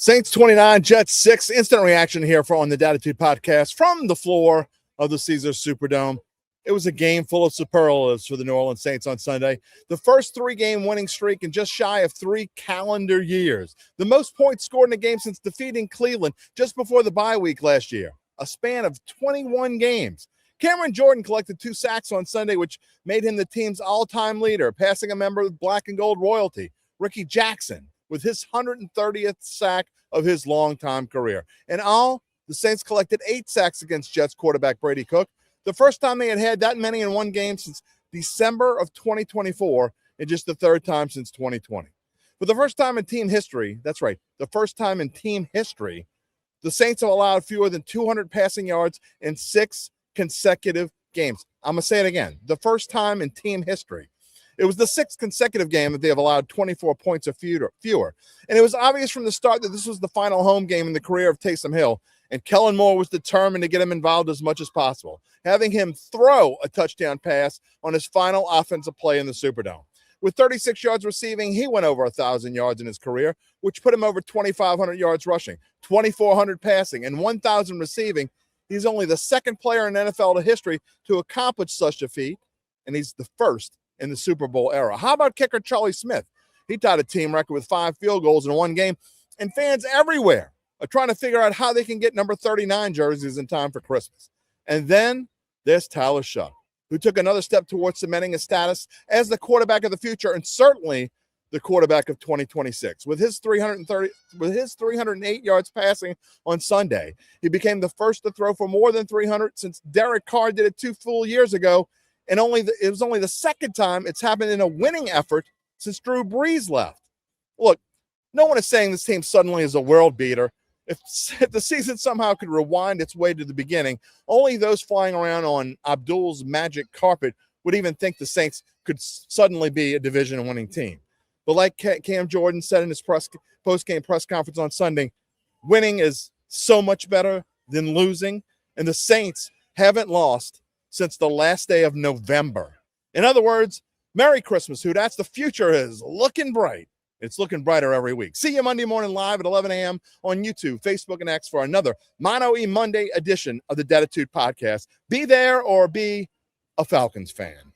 Saints 29, Jets 6. Instant reaction here on the Datitude podcast from the floor of the Caesars Superdome. It was a game full of superlatives for the New Orleans Saints on Sunday. The first three-game winning streak in just shy of 3 calendar years. The most points scored in a game since defeating Cleveland just before the bye week last year. A span of 21 games. Cameron Jordan collected 2 sacks on Sunday, which made him the team's all-time leader, passing a member of black and gold royalty, Ricky Jackson, with his 130th sack of his longtime career. In all, the Saints collected 8 sacks against Jets quarterback Brady Cook, the first time they had that many in one game since December of 2024, and just the third time since 2020. For the first time in team history, that's right, the first time in team history, the Saints have allowed fewer than 200 passing yards in 6 consecutive games. I'm going to say it again. The first time in team history. It was the 6th consecutive game that they have allowed 24 points or fewer. And it was obvious from the start that this was the final home game in the career of Taysom Hill, and Kellen Moore was determined to get him involved as much as possible, having him throw a touchdown pass on his final offensive play in the Superdome. With 36 yards receiving, he went over 1,000 yards in his career, which put him over 2,500 yards rushing, 2,400 passing, and 1,000 receiving. He's only the second player in NFL history to accomplish such a feat, and he's the first in the Super Bowl era. How about kicker Charlie Smith? He tied a team record with 5 field goals in one game, and fans everywhere are trying to figure out how they can get number 39 jerseys in time for Christmas. And then there's Tyler Shuck, who took another step towards cementing his status as the quarterback of the future, and certainly the quarterback of 2026. With his 308 yards passing on Sunday, he became the first to throw for more than 300 since Derek Carr did it 2 full years ago. And it was only the second time it's happened in a winning effort since Drew Brees left. Look, no one is saying this team suddenly is a world beater. If the season somehow could rewind its way to the beginning, only those flying around on Abdul's magic carpet would even think the Saints could suddenly be a division-winning team. But like Cam Jordan said in his post-game press conference on Sunday, winning is so much better than losing, and the Saints haven't lost since the last day of November. In other words, Merry Christmas, who that's the future is looking bright. It's looking brighter every week. See you Monday morning live at 11 a.m. on YouTube, Facebook, and X for another Mono E Monday edition of the Datitude podcast. Be there or be a Falcons fan.